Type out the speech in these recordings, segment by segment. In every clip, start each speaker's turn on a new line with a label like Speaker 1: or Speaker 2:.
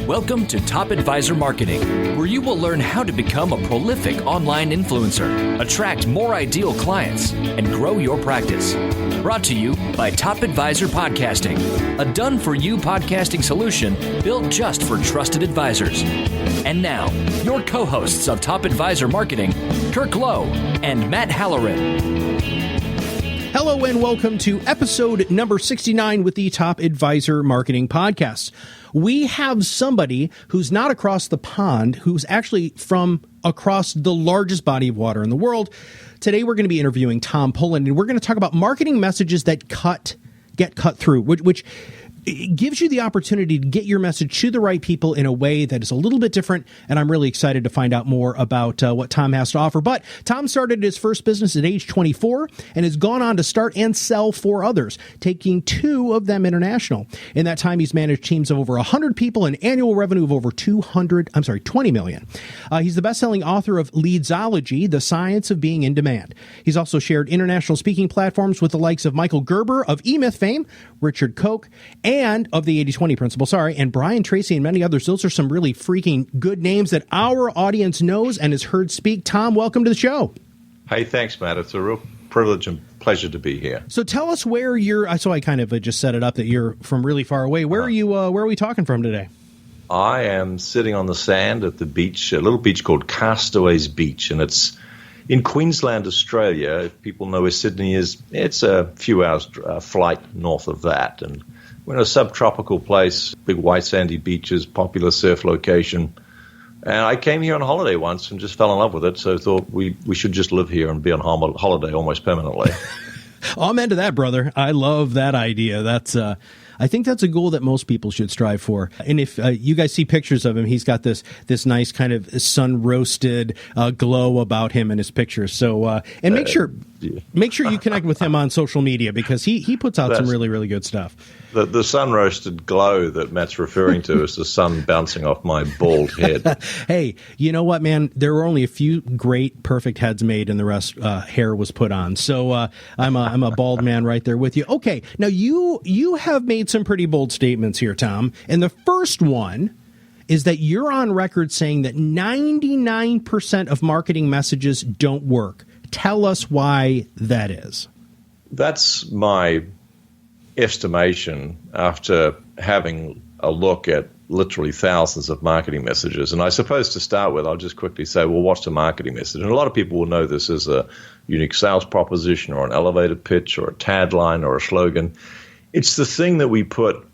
Speaker 1: Welcome to Top Advisor Marketing, where you will learn how to become a prolific online influencer, attract more ideal clients, and grow your practice. Brought to you by Top Advisor Podcasting, a done-for-you podcasting solution built just for trusted advisors. And now, your co-hosts of Top Advisor Marketing, Kirk Lowe and Matt Halloran.
Speaker 2: Hello and welcome to episode number 69 with the Top Advisor Marketing Podcast. We have somebody who's not across the pond, who's actually from across the largest body of water in the world. Today we're going to be interviewing Tom Pullen, and we're going to talk about marketing messages that get cut through, which gives you the opportunity to get your message to the right people in a way that is a little bit different, and I'm really excited to find out more about what Tom has to offer. But Tom started his first business at age 24 and has gone on to start and sell 4 others, taking 2 of them international. In that time, he's managed teams of over 100 people and annual revenue of over 20 million. He's the best-selling author of Leadsology, The Science of Being in Demand. He's also shared international speaking platforms with the likes of Michael Gerber of eMyth fame, Richard Koch, and of the 80-20 principle, and Brian Tracy and many others. Those are some really freaking good names that our audience knows and has heard speak. Tom, welcome to the show.
Speaker 3: Hey, thanks, Matt. It's a real privilege and pleasure to be here.
Speaker 2: So tell us where you're, so I kind of just set it up that you're from really far away. Where are you, where are we talking from today?
Speaker 3: I am sitting on the sand at the beach, a little beach called Castaways Beach, and it's in Queensland, Australia. If people know where Sydney is, it's a few hours flight north of that. And we're in a subtropical place, big white sandy beaches, popular surf location. And I came here on holiday once and just fell in love with it, so I thought we should just live here and be on holiday almost permanently.
Speaker 2: Amen to that, brother. I love that idea. That's I think that's a goal that most people should strive for. And if you guys see pictures of him, he's got this nice kind of sun-roasted glow about him in his pictures. So and make sure you connect with him on social media, because he puts out some really, really good stuff.
Speaker 3: The sun-roasted glow that Matt's referring to is the sun bouncing off my bald head.
Speaker 2: Hey, you know what, man? There were only a few great, perfect heads made, and the rest hair was put on. So I'm a bald man right there with you. Okay, now you have made some pretty bold statements here, Tom. And the first one is that you're on record saying that 99% of marketing messages don't work. Tell us why that is.
Speaker 3: That's my estimation after having a look at literally thousands of marketing messages. And I suppose to start with, I'll just quickly say, well, what's a marketing message? And a lot of people will know this as a unique sales proposition or an elevator pitch or a tagline or a slogan. It's the thing that we put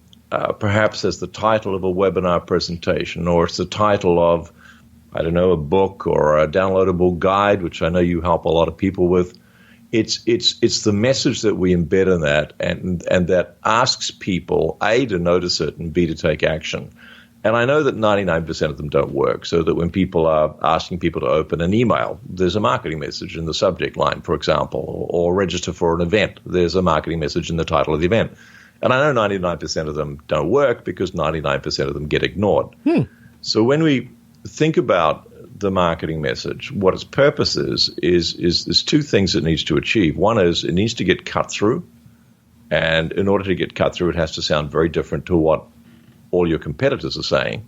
Speaker 3: perhaps as the title of a webinar presentation, or it's the title of, I don't know, a book or a downloadable guide, which I know you help a lot of people with. It's the message that we embed in that and that asks people, A, to notice it, and B, to take action. And I know that 99% of them don't work, so that when people are asking people to open an email, there's a marketing message in the subject line, for example, or register for an event, there's a marketing message in the title of the event. And I know 99% of them don't work because 99% of them get ignored. So when we think about the marketing message, what its purpose is there's 2 things it needs to achieve. One is it needs to get cut through. And in order to get cut through, it has to sound very different to what all your competitors are saying.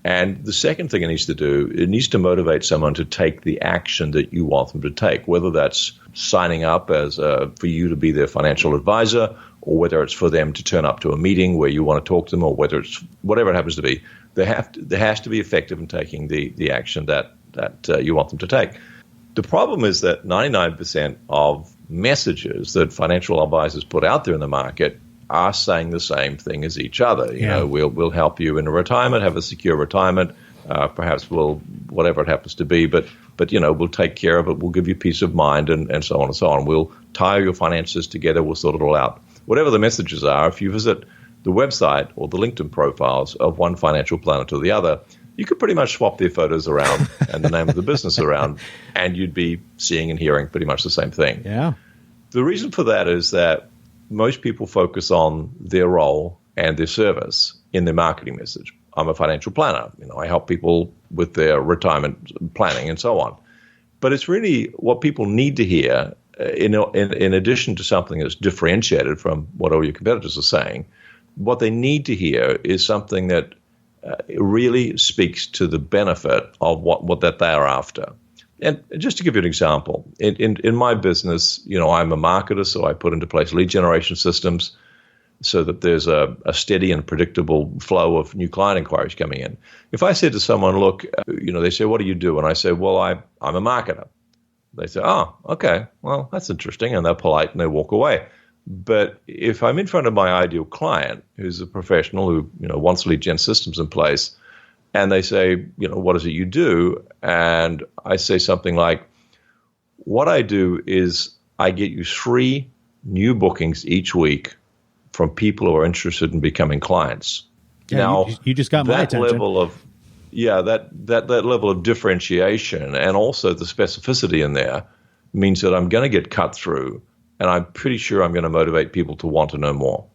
Speaker 3: And the second thing it needs to do, it needs to motivate someone to take the action that you want them to take, whether that's signing up as for you to be their financial advisor, or whether it's for them to turn up to a meeting where you want to talk to them, or whether it's whatever it happens to be. There has to be effective in taking the action that you want them to take. The problem is that 99% of messages that financial advisors put out there in the market are saying the same thing as each other. You know, we'll help you in a retirement, have a secure retirement. Perhaps we'll, whatever it happens to be, but we'll take care of it. We'll give you peace of mind, and so on and so on. We'll tie your finances together. We'll sort it all out. Whatever the messages are, if you visit the website or the LinkedIn profiles of one financial planner to the other, you could pretty much swap their photos around and the name of the business around, and you'd be seeing and hearing pretty much the same thing.
Speaker 2: Yeah.
Speaker 3: The reason for that is that most people focus on their role and their service in their marketing message. I'm a financial planner. I help people with their retirement planning and so on. But it's really what people need to hear, in addition to something that's differentiated from what all your competitors are saying. What they need to hear is something that really speaks to the benefit of what that they are after. And just to give you an example, in my business, I'm a marketer, so I put into place lead generation systems so that there's a steady and predictable flow of new client inquiries coming in. If I said to someone, look, they say, what do you do? And I say, well, I'm a marketer. They say, oh, okay, well, that's interesting. And they're polite and they walk away. But if I'm in front of my ideal client, who's a professional who wants lead gen systems in place, and they say, what is it you do? And I say something like, what I do is I get you 3 new bookings each week from people who are interested in becoming clients.
Speaker 2: Yeah,
Speaker 3: now,
Speaker 2: you just got my attention.
Speaker 3: That level of differentiation and also the specificity in there means that I'm going to get cut through, and I'm pretty sure I'm going to motivate people to want to know more.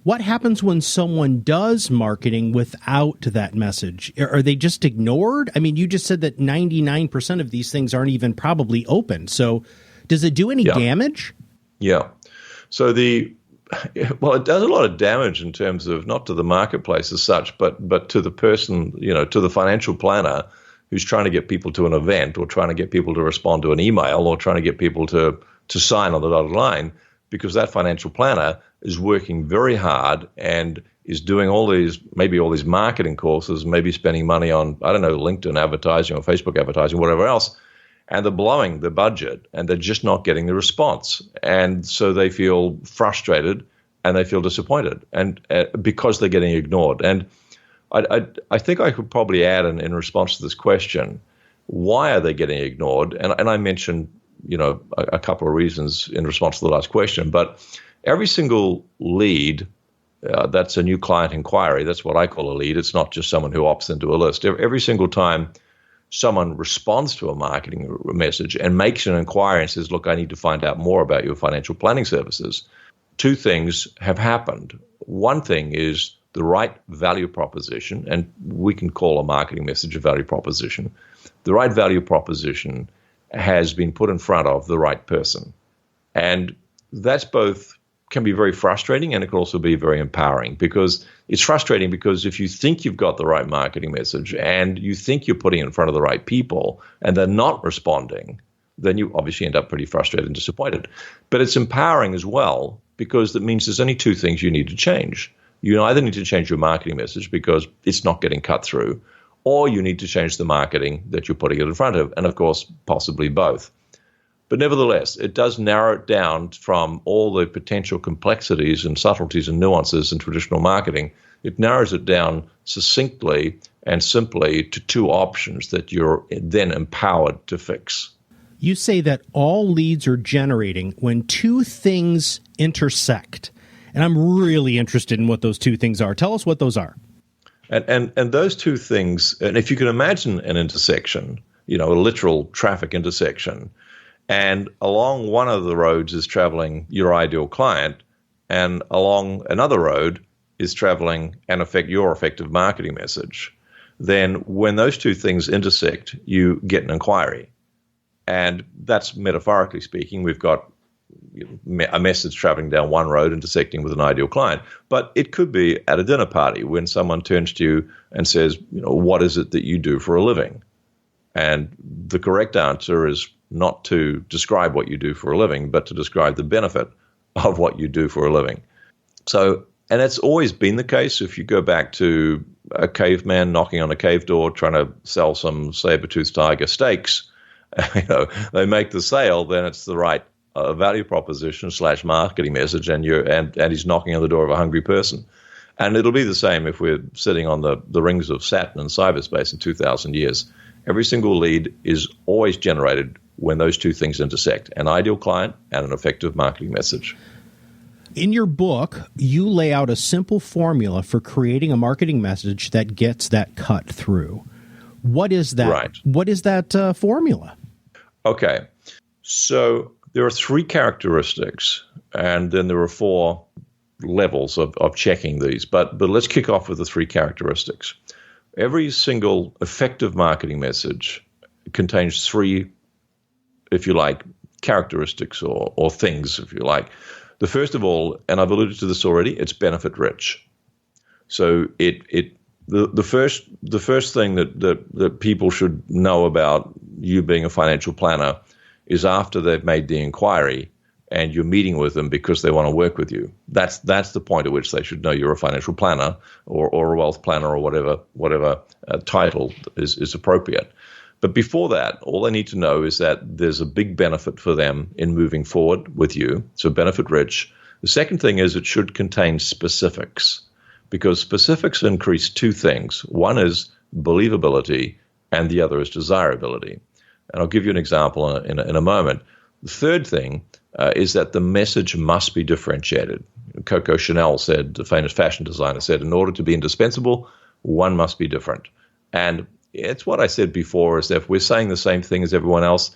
Speaker 2: What happens when someone does marketing without that message? Are they just ignored? I mean, you just said that 99% of these things aren't even probably open. So does it do any damage?
Speaker 3: Yeah. So it does a lot of damage in terms of not to the marketplace as such, but to the person, to the financial planner who's trying to get people to an event or trying to get people to respond to an email or trying to get people to sign on the dotted line, because that financial planner is working very hard and is doing all these marketing courses, maybe spending money on, LinkedIn advertising or Facebook advertising, whatever else, and they're blowing the budget and they're just not getting the response. And so they feel frustrated and they feel disappointed and because they're getting ignored. And I think I could probably add in response to this question, why are they getting ignored? And I mentioned, a couple of reasons in response to the last question, but every single lead, that's a new client inquiry. That's what I call a lead. It's not just someone who opts into a list. Every single time someone responds to a marketing message and makes an inquiry and says, look, I need to find out more about your financial planning services, 2 things have happened. One thing is the right value proposition, and we can call a marketing message a value proposition. The right value proposition has been put in front of the right person. And that's both can be very frustrating and it can also be very empowering, because it's frustrating because if you think you've got the right marketing message and you think you're putting it in front of the right people and they're not responding, then you obviously end up pretty frustrated and disappointed. But it's empowering as well, because that means there's only 2 things you need to change. You either need to change your marketing message because it's not getting cut through, or you need to change the marketing that you're putting it in front of, and of course, possibly both. But nevertheless, it does narrow it down from all the potential complexities and subtleties and nuances in traditional marketing. It narrows it down succinctly and simply to 2 options that you're then empowered to fix.
Speaker 2: You say that all leads are generating when 2 things intersect. And I'm really interested in what those 2 things are. Tell us what those are.
Speaker 3: And those 2 things, and if you can imagine an intersection, a literal traffic intersection, and along one of the roads is traveling your ideal client, and along another road is traveling your effective marketing message, then when those 2 things intersect, you get an inquiry. And that's metaphorically speaking, we've got a message traveling down one road intersecting with an ideal client. But it could be at a dinner party when someone turns to you and says, what is it that you do for a living? And the correct answer is not to describe what you do for a living, but to describe the benefit of what you do for a living. So, and it's always been the case. If you go back to a caveman knocking on a cave door trying to sell some saber-toothed tiger steaks, they make the sale, then it's the right value proposition / marketing message, and he's knocking on the door of a hungry person. And it'll be the same if we're sitting on the rings of Saturn in cyberspace in 2,000 years. Every single lead is always generated when those 2 things intersect, an ideal client and an effective marketing message.
Speaker 2: In your book, you lay out a simple formula for creating a marketing message that gets that cut through. What is that?
Speaker 3: Right.
Speaker 2: What is that formula?
Speaker 3: Okay. So there are 3 characteristics, and then there are 4 levels of checking these. But let's kick off with the 3 characteristics. Every single effective marketing message contains 3, if you like, characteristics or things, if you like. The first of all, and I've alluded to this already, it's benefit rich. So it the first thing that people should know about you being a financial planner is after they've made the inquiry and you're meeting with them because they want to work with you. That's the point at which they should know you're a financial planner or a wealth planner or whatever title is appropriate. But before that, all they need to know is that there's a big benefit for them in moving forward with you, so benefit rich. The second thing is it should contain specifics, because specifics increase two things. One is believability, and the other is desirability. And I'll give you an example in a moment. The third thing is that the message must be differentiated. Coco Chanel said, the famous fashion designer said, in order to be indispensable, one must be different. And it's what I said before, is that if we're saying the same thing as everyone else,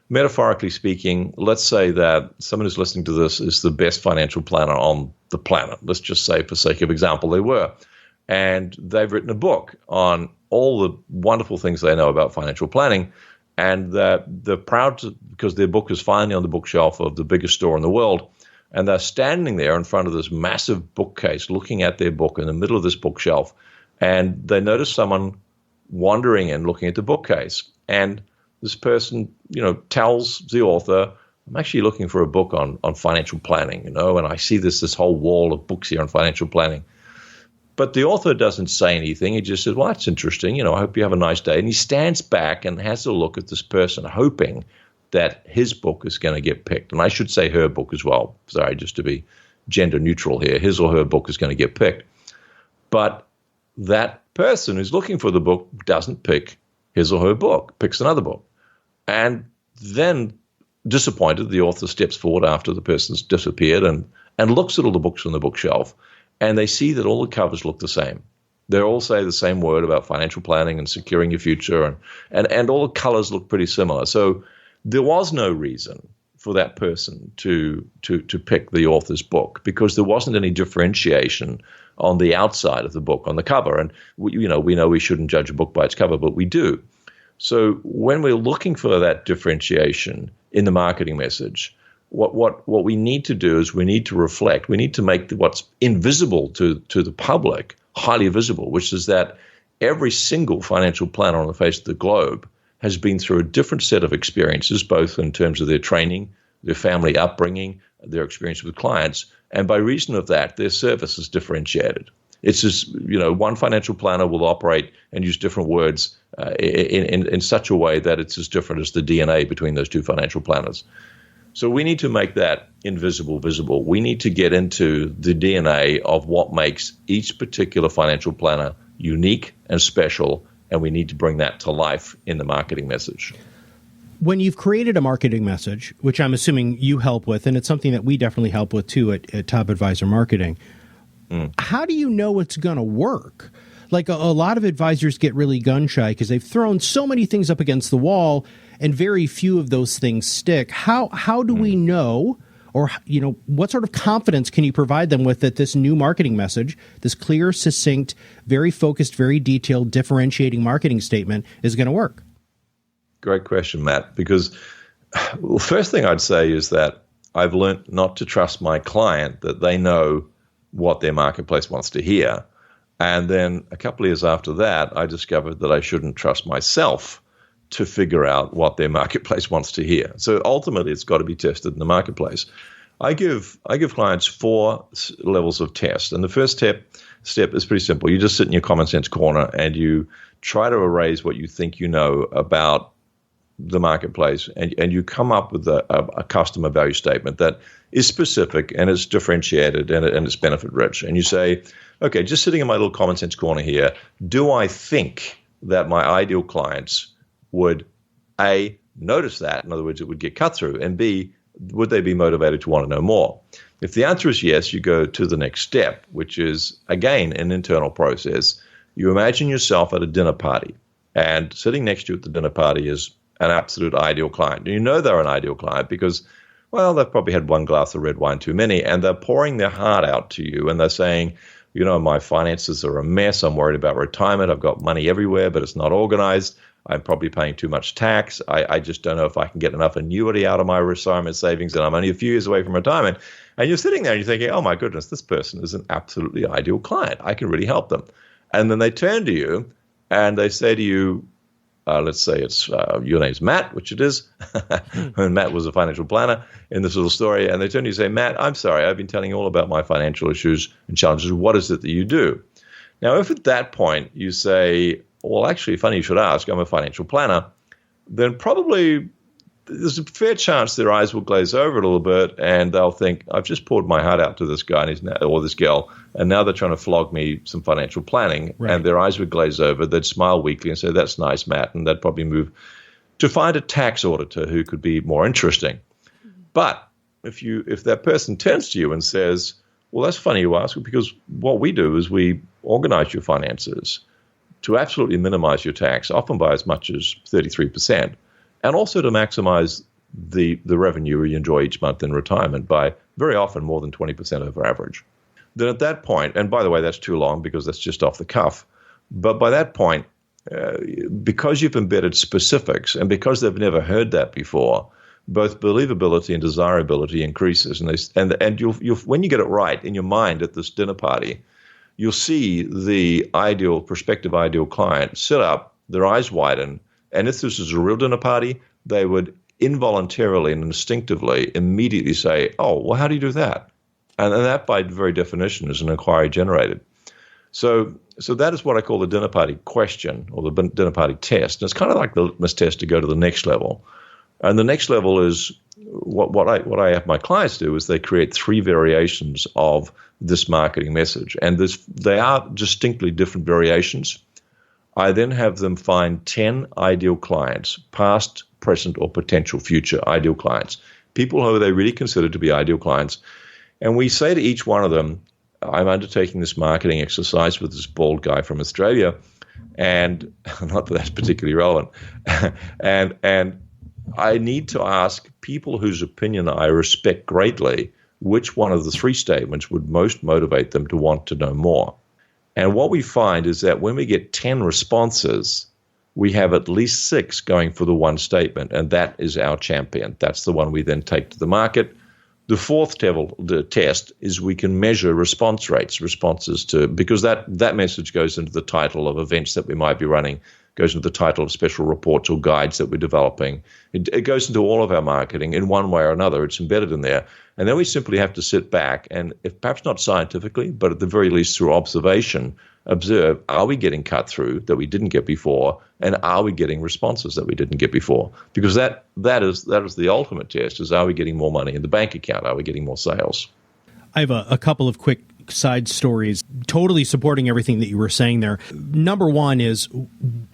Speaker 3: metaphorically speaking, let's say that someone who's listening to this is the best financial planner on the planet. Let's just say, for sake of example, they were. And they've written a book on all the wonderful things they know about financial planning. And they're proud to, because their book is finally on the bookshelf of the biggest store in the world. And they're standing there in front of this massive bookcase looking at their book in the middle of this bookshelf. And they notice someone wandering in, looking at the bookcase. And this person, tells the author, I'm actually looking for a book on financial planning, and I see this whole wall of books here on financial planning. But the author doesn't say anything. He just says, well, that's interesting. I hope you have a nice day. And he stands back and has a look at this person, hoping that his book is going to get picked. And I should say her book as well. Sorry, just to be gender neutral here. His or her book is going to get picked. But that person who's looking for the book doesn't pick his or her book, picks another book. And then, disappointed, the author steps forward after the person's disappeared and looks at all the books on the bookshelf, and they see that all the covers look the same. They all say the same word about financial planning and securing your future, and all the colors look pretty similar. So there was no reason for that person to pick the author's book, because there wasn't any differentiation on the outside of the book, on the cover. And we know we shouldn't judge a book by its cover, but we do. So when we're looking for that differentiation in the marketing message, what we need to do is we need to reflect. We need to make what's invisible to the public highly visible, which is that every single financial planner on the face of the globe has been through a different set of experiences, both in terms of their training, their family upbringing, their experience with clients, and by reason of that, their service is differentiated. It's just, one financial planner will operate and use different words in such a way that it's as different as the DNA between those two financial planners. So we need to make that invisible visible. We need to get into the DNA of what makes each particular financial planner unique and special, and we need to bring that to life in the marketing message.
Speaker 2: When you've created a marketing message, which I'm assuming you help with, and it's something that we definitely help with too at Top Advisor Marketing, how do you know it's going to work? Like a lot of advisors get really gun shy because they've thrown so many things up against the wall and very few of those things stick. How do we know, or what sort of confidence can you provide them with that this new marketing message, this clear, succinct, very focused, very detailed, differentiating marketing statement is going to work?
Speaker 3: Great question, Matt, because the first thing I'd say is that I've learned not to trust my client that they know what their marketplace wants to hear. And then a couple of years after that, I discovered that I shouldn't trust myself to figure out what their marketplace wants to hear. So ultimately, it's got to be tested in the marketplace. I give clients 4 levels of test. And the first step is pretty simple. You just sit in your common sense corner and you try to erase what you think you know about the marketplace, and you come up with a customer value statement that is specific and is differentiated and it's benefit rich. And you say, okay, just sitting in my little common sense corner here, do I think that my ideal clients would A, notice that, in other words, it would get cut through, and B, would they be motivated to want to know more? If the answer is yes, you go to the next step, which is, again, an internal process. You imagine yourself at a dinner party, and sitting next to you at the dinner party is an absolute ideal client. And you know they're an ideal client because, well, they've probably had 1 glass of red wine too many, and they're pouring their heart out to you, and they're saying, my finances are a mess. I'm worried about retirement. I've got money everywhere, but it's not organized. I'm probably paying too much tax. I just don't know if I can get enough annuity out of my retirement savings, and I'm only a few years away from retirement. And you're sitting there and you're thinking, oh my goodness, this person is an absolutely ideal client. I can really help them. And then they turn to you and they say to you, let's say it's your name's Matt, which it is. And Matt was a financial planner in this little story. And they turn to you and say, Matt, I'm sorry, I've been telling you all about my financial issues and challenges. What is it that you do? Now, if at that point you say, well, actually, funny you should ask, I'm a financial planner, then probably there's a fair chance their eyes will glaze over a little bit and they'll think, I've just poured my heart out to this guy or this girl, and now they're trying to flog me some financial planning. Right. And their eyes would glaze over. They'd smile weakly and say, that's nice, Matt. And they'd probably move to find a tax auditor who could be more interesting. But if that person turns to you and says, well, that's funny you ask, because what we do is we organize your finances to absolutely minimize your tax, often by as much as 33%. And also to maximize the revenue you enjoy each month in retirement by very often more than 20% over average. Then at that point, and by the way, that's too long because that's just off the cuff, but by that point, because you've embedded specifics and because they've never heard that before, both believability and desirability increases. And you'll when you get it right in your mind at this dinner party, you'll see the prospective ideal client sit up, their eyes widen, and if this is a real dinner party, they would involuntarily and instinctively immediately say, oh, well, how do you do that? And that, by very definition, is an inquiry generated. So that is what I call the dinner party question or the dinner party test. And it's kind of like the litmus test to go to the next level. And the next level is what I have my clients do is they create 3 variations of this marketing message. And they are distinctly different variations. I then have them find 10 ideal clients, past, present, or potential future ideal clients, people who they really consider to be ideal clients. And we say to each one of them, I'm undertaking this marketing exercise with this bald guy from Australia, and not that that's particularly relevant, and I need to ask people whose opinion I respect greatly which one of the 3 statements would most motivate them to want to know more. And what we find is that when we get 10 responses, we have at least 6 going for the 1 statement, and that is our champion. That's the one we then take to the market. The 4th test is we can measure response rates, because that message goes into the title of events that we might be running, goes into the title of special reports or guides that we're developing. It goes into all of our marketing in one way or another. It's embedded in there. And then we simply have to sit back and, if perhaps not scientifically, but at the very least through observation, observe, are we getting cut through that we didn't get before, and are we getting responses that we didn't get before? Because that is the ultimate test, is are we getting more money in the bank account? Are we getting more sales?
Speaker 2: I have a couple of quick side stories totally supporting everything that you were saying there. Number one is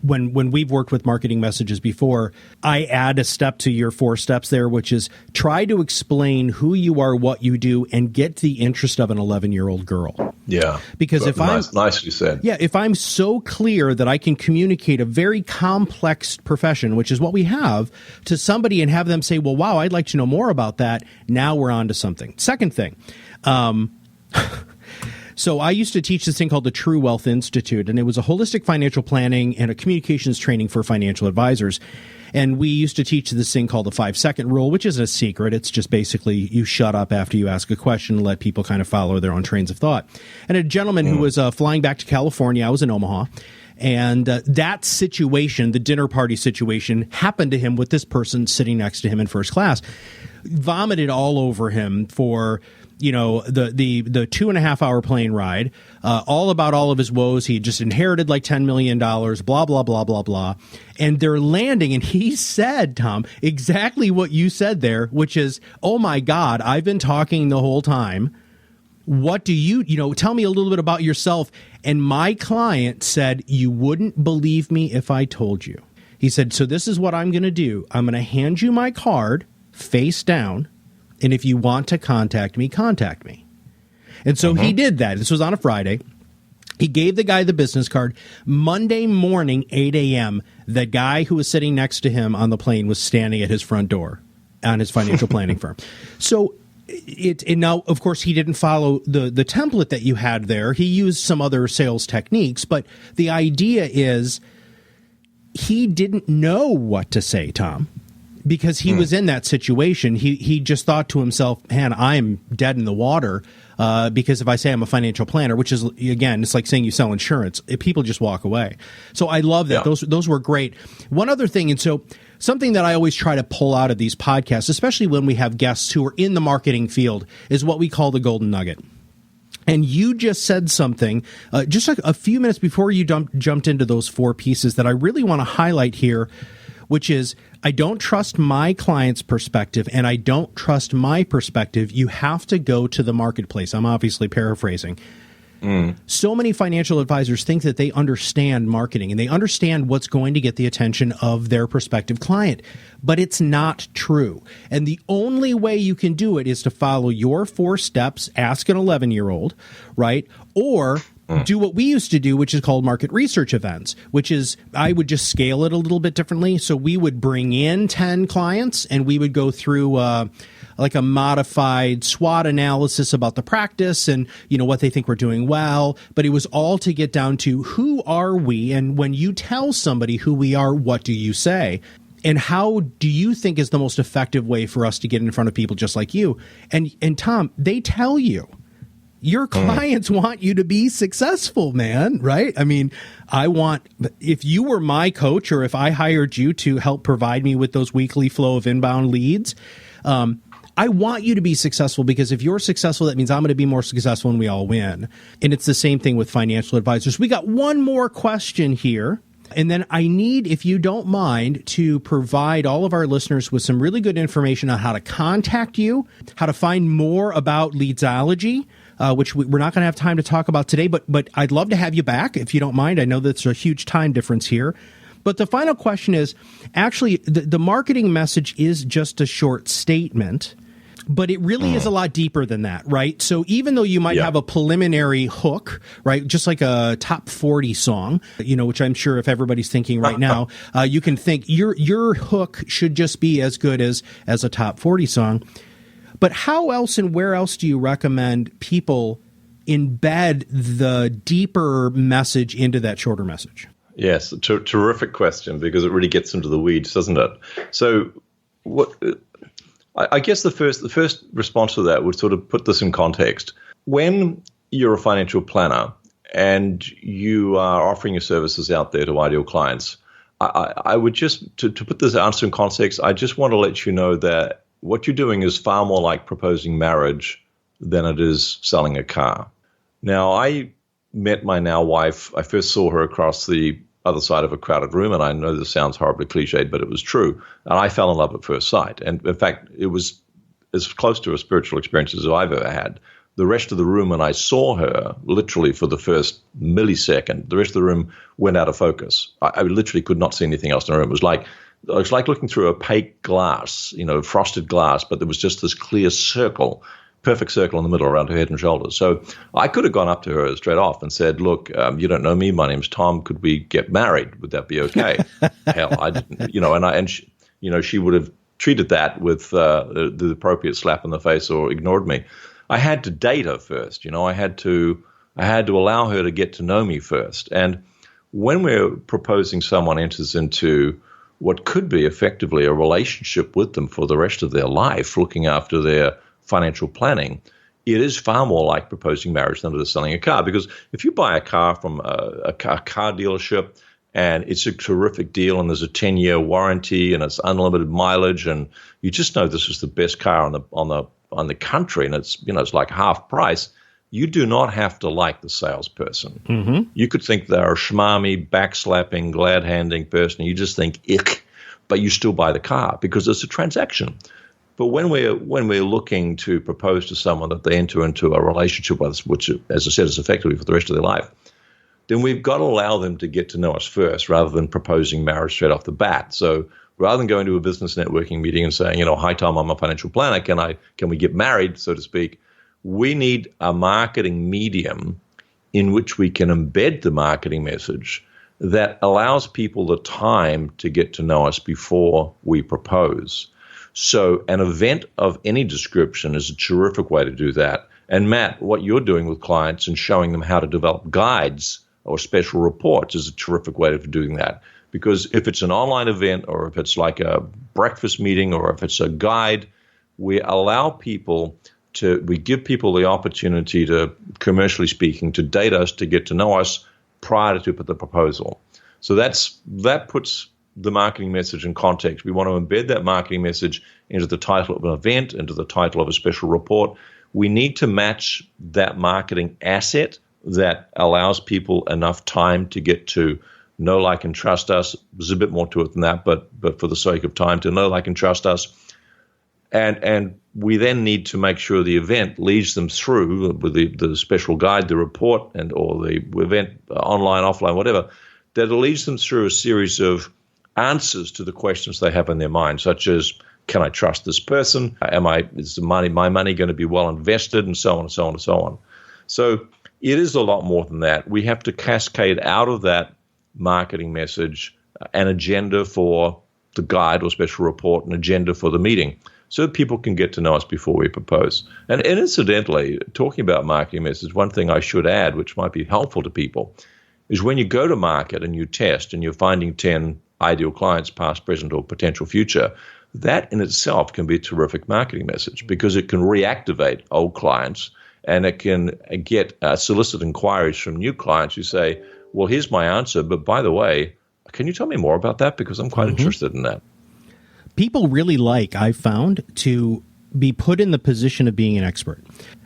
Speaker 2: when we've worked with marketing messages before, I add a step to your 4 steps there, which is try to explain who you are, what you do, and get the interest of an 11-year-old girl.
Speaker 3: Yeah.
Speaker 2: Because if
Speaker 3: nicely said.
Speaker 2: Yeah, if I'm so clear that I can communicate a very complex profession, which is what we have, to somebody and have them say, well, wow, I'd like to know more about that. Now we're on to something. Second thing, so I used to teach this thing called the True Wealth Institute, and it was a holistic financial planning and a communications training for financial advisors. And we used to teach this thing called the 5-second rule, which isn't a secret. It's just basically you shut up after you ask a question and let people kind of follow their own trains of thought. And a gentleman who was flying back to California, I was in Omaha, and that situation, the dinner party situation, happened to him with this person sitting next to him in first class. Vomited all over him for the 2.5-hour plane ride, all about all of his woes. He had just inherited like $10 million, blah, blah, blah, blah, blah. And they're landing, and he said, Tom, exactly what you said there, which is, oh my God, I've been talking the whole time. What do you tell me a little bit about yourself. And my client said, you wouldn't believe me if I told you. He said, so this is what I'm going to do. I'm going to hand you my card face down. And if you want to contact me, contact me. And so he did that. This was on a Friday. He gave the guy the business card. Monday morning, 8 a.m., the guy who was sitting next to him on the plane was standing at his front door on his financial planning firm. So and now, of course, he didn't follow the template that you had there. He used some other sales techniques. But the idea is he didn't know what to say, Tom. Because he was in that situation, he just thought to himself, man, I'm dead in the water. because if I say I'm a financial planner, which is, again, it's like saying you sell insurance, people just walk away. So I love that.
Speaker 3: Yeah.
Speaker 2: Those were great. One other thing, and so something that I always try to pull out of these podcasts, especially when we have guests who are in the marketing field, is what we call the golden nugget. And you just said something just like a few minutes before you jumped into those 4 pieces that I really want to highlight here, which is I don't trust my client's perspective and I don't trust my perspective. You have to go to the marketplace. I'm obviously paraphrasing. So many financial advisors think that they understand marketing and they understand what's going to get the attention of their prospective client, but it's not true. And the only way you can do it is to follow your 4 steps, ask an 11-year-old, right? Or do what we used to do, which is called market research events, which is I would just scale it a little bit differently. So we would bring in 10 clients and we would go through like a modified SWOT analysis about the practice and, what they think we're doing well. But it was all to get down to who are we? And when you tell somebody who we are, what do you say? And how do you think is the most effective way for us to get in front of people just like you? And Tom, they tell you. Your clients want you to be successful, man, right? I mean, if you were my coach or if I hired you to help provide me with those weekly flow of inbound leads, I want you to be successful because if you're successful, that means I'm going to be more successful and we all win. And it's the same thing with financial advisors. We got one more question here. And then I need, if you don't mind, to provide all of our listeners with some really good information on how to contact you, how to find more about Leadsology, which we're not going to have time to talk about today, but I'd love to have you back if you don't mind. I know that's a huge time difference here. But the final question is, actually, the marketing message is just a short statement, but it really is a lot deeper than that, right? So even though you might have a preliminary hook, right, just like a top 40 song, which I'm sure if everybody's thinking right now, you can think your hook should just be as good as a top 40 song. But how else and where else do you recommend people embed the deeper message into that shorter message?
Speaker 3: Yes, terrific question because it really gets into the weeds, doesn't it? So what I guess the first response to that would sort of put this in context. When you're a financial planner and you are offering your services out there to ideal clients, I would just, to put this answer in context, I just want to let you know that what you're doing is far more like proposing marriage than it is selling a car. Now, I met my now wife. I first saw her across the other side of a crowded room, and I know this sounds horribly cliched, but it was true. And I fell in love at first sight. And in fact, it was as close to a spiritual experience as I've ever had. The rest of the room, when I saw her, literally for the first millisecond, the rest of the room went out of focus. I literally could not see anything else in the room. It was like looking through opaque glass, frosted glass, but there was just this clear circle, perfect circle in the middle around her head and shoulders. So I could have gone up to her straight off and said, look, you don't know me. My name's Tom. Could we get married? Would that be okay? Hell, I didn't, she would have treated that with the appropriate slap in the face or ignored me. I had to date her first. I had to allow her to get to know me first. And when we're proposing someone enters into what could be effectively a relationship with them for the rest of their life, looking after their financial planning, it is far more like proposing marriage than it is selling a car. Because if you buy a car from a car dealership and it's a terrific deal and there's a 10-year warranty and it's unlimited mileage and you just know this is the best car on the country and it's like half price, you do not have to like the salesperson. Mm-hmm. You could think they're a schmarmy, backslapping, glad-handing person. You just think, ick, but you still buy the car because it's a transaction. But when we're looking to propose to someone that they enter into a relationship with us, which, as I said, is effectively for the rest of their life, then we've got to allow them to get to know us first rather than proposing marriage straight off the bat. So rather than going to a business networking meeting and saying, hi, Tom, I'm a financial planner. Can we get married, so to speak? We need a marketing medium in which we can embed the marketing message that allows people the time to get to know us before we propose. So an event of any description is a terrific way to do that. And Matt, what you're doing with clients and showing them how to develop guides or special reports is a terrific way of doing that. Because if it's an online event or if it's like a breakfast meeting or if it's a guide, we allow people we give people the opportunity to, commercially speaking, to date us, to get to know us prior to the proposal. So that puts the marketing message in context. We want to embed that marketing message into the title of an event, into the title of a special report. We need to match that marketing asset that allows people enough time to get to know, like, and trust us. There's a bit more to it than that, but for the sake of time, to know, like, and trust us. And we then need to make sure the event leads them through with the special guide, the report, or the event, online, offline, whatever, that it leads them through a series of answers to the questions they have in their mind, such as, can I trust this person? Is my money going to be well invested? And so on and so on and so on. So it is a lot more than that. We have to cascade out of that marketing message an agenda for the guide or special report, an agenda for the meeting, so that people can get to know us before we propose. And incidentally, talking about marketing message, one thing I should add, which might be helpful to people, is when you go to market and you test and you're finding 10 ideal clients, past, present, or potential future, that in itself can be a terrific marketing message, because it can reactivate old clients and it can get solicit inquiries from new clients who say, well, here's my answer, but by the way, can you tell me more about that? Because I'm quite interested in that.
Speaker 2: People really like, I've found, to be put in the position of being an expert.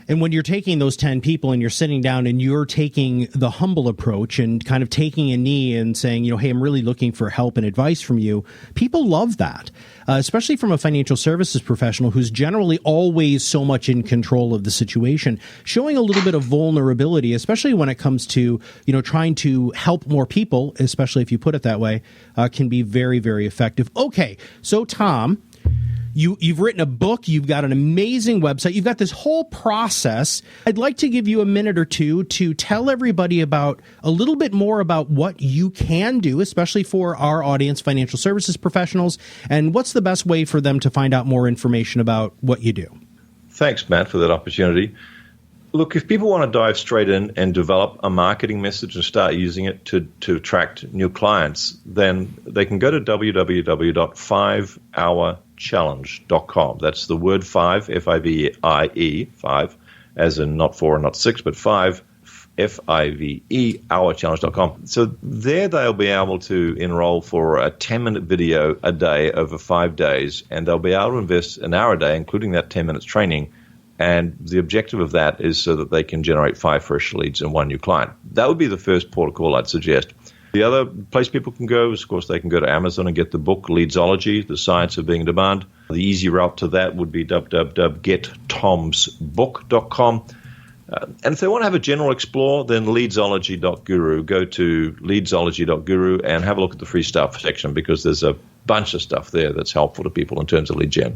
Speaker 2: And when you're taking those 10 people and you're sitting down and you're taking the humble approach and kind of taking a knee and saying, hey, I'm really looking for help and advice from you, people love that, especially from a financial services professional who's generally always so much in control of the situation. Showing a little bit of vulnerability, especially when it comes to, trying to help more people, especially if you put it that way, can be very, very effective. Okay, so Tom, You've written a book, you've got an amazing website, you've got this whole process. I'd like to give you a minute or two to tell everybody about a little bit more about what you can do, especially for our audience, financial services professionals, and what's the best way for them to find out more information about what you do.
Speaker 3: Thanks, Matt, for that opportunity. Look, if people want to dive straight in and develop a marketing message and start using it to attract new clients, then they can go to www.5hourchallenge.com. That's the word 5, F-I-V-I-E, 5, as in not 4 and not 6, but 5, F-I-V-E, hourchallenge.com. So there they'll be able to enroll for a 10-minute video a day over 5 days, and they'll be able to invest an hour a day, including that 10 minutes training. And the objective of that is so that they can generate 5 fresh leads and 1 new client. That would be the first port of call I'd suggest. The other place people can go is, of course, they can go to Amazon and get the book Leadsology, The Science of Being in Demand. The easy route to that would be www.gettomsbook.com. And if they want to have a general explore, then leadsology.guru. Go to leadsology.guru and have a look at the free stuff section, because there's a bunch of stuff there that's helpful to people in terms of lead gen.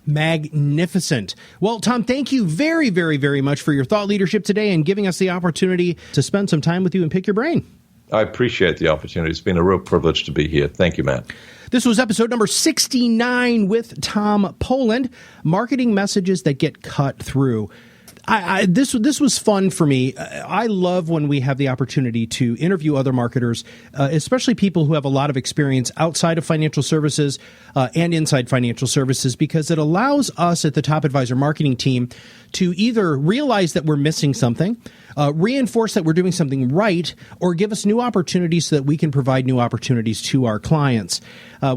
Speaker 2: Magnificent. Well, Tom, thank you very, very, very much for your thought leadership today and giving us the opportunity to spend some time with you and pick your brain.
Speaker 3: I appreciate the opportunity. It's been a real privilege to be here. Thank you, Matt.
Speaker 2: This was episode number 69 with Tom Poland, marketing messages that get cut through. This was fun for me. I love when we have the opportunity to interview other marketers, especially people who have a lot of experience outside of financial services and inside financial services, because it allows us at the Top Advisor marketing team to either realize that we're missing something, reinforce that we're doing something right, or give us new opportunities so that we can provide new opportunities to our clients.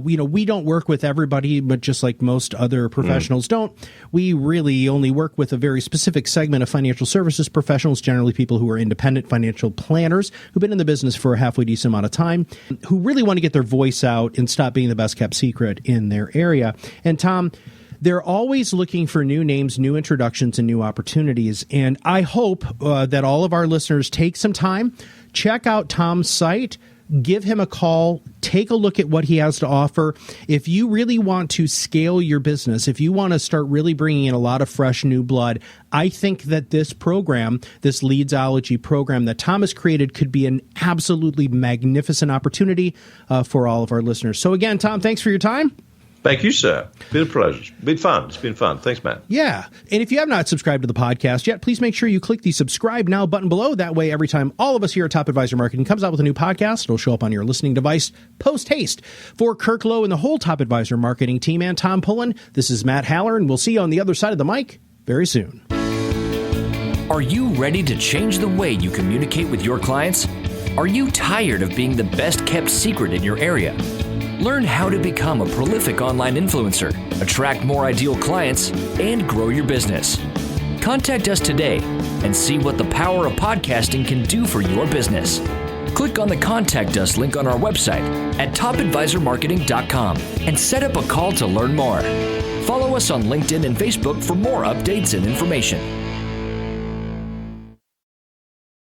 Speaker 2: We don't work with everybody, but just like most other professionals don't, we really only work with a very specific segment of financial services professionals, generally people who are independent financial planners who've been in the business for a halfway decent amount of time, who really want to get their voice out and stop being the best kept secret in their area. And Tom, they're always looking for new names, new introductions, and new opportunities. And I hope that all of our listeners take some time, check out Tom's site, give him a call, take a look at what he has to offer. If you really want to scale your business, if you want to start really bringing in a lot of fresh new blood, I think that this program, this Leadsology program that Tom has created, could be an absolutely magnificent opportunity for all of our listeners. So again, Tom, thanks for your time.
Speaker 3: Thank you, sir. Been a pleasure. Been fun. It's been fun. Thanks, Matt.
Speaker 2: Yeah. And if you have not subscribed to the podcast yet, please make sure you click the subscribe now button below. That way, every time all of us here at Top Advisor Marketing comes out with a new podcast, it'll show up on your listening device post haste. For Kirk Lowe and the whole Top Advisor Marketing team and Tom Pullen, this is Matt Haller, and we'll see you on the other side of the mic very soon.
Speaker 1: Are you ready to change the way you communicate with your clients? Are you tired of being the best kept secret in your area? Learn how to become a prolific online influencer, attract more ideal clients, and grow your business. Contact us today and see what the power of podcasting can do for your business. Click on the Contact Us link on our website at topadvisormarketing.com and set up a call to learn more. Follow us on LinkedIn and Facebook for more updates and information.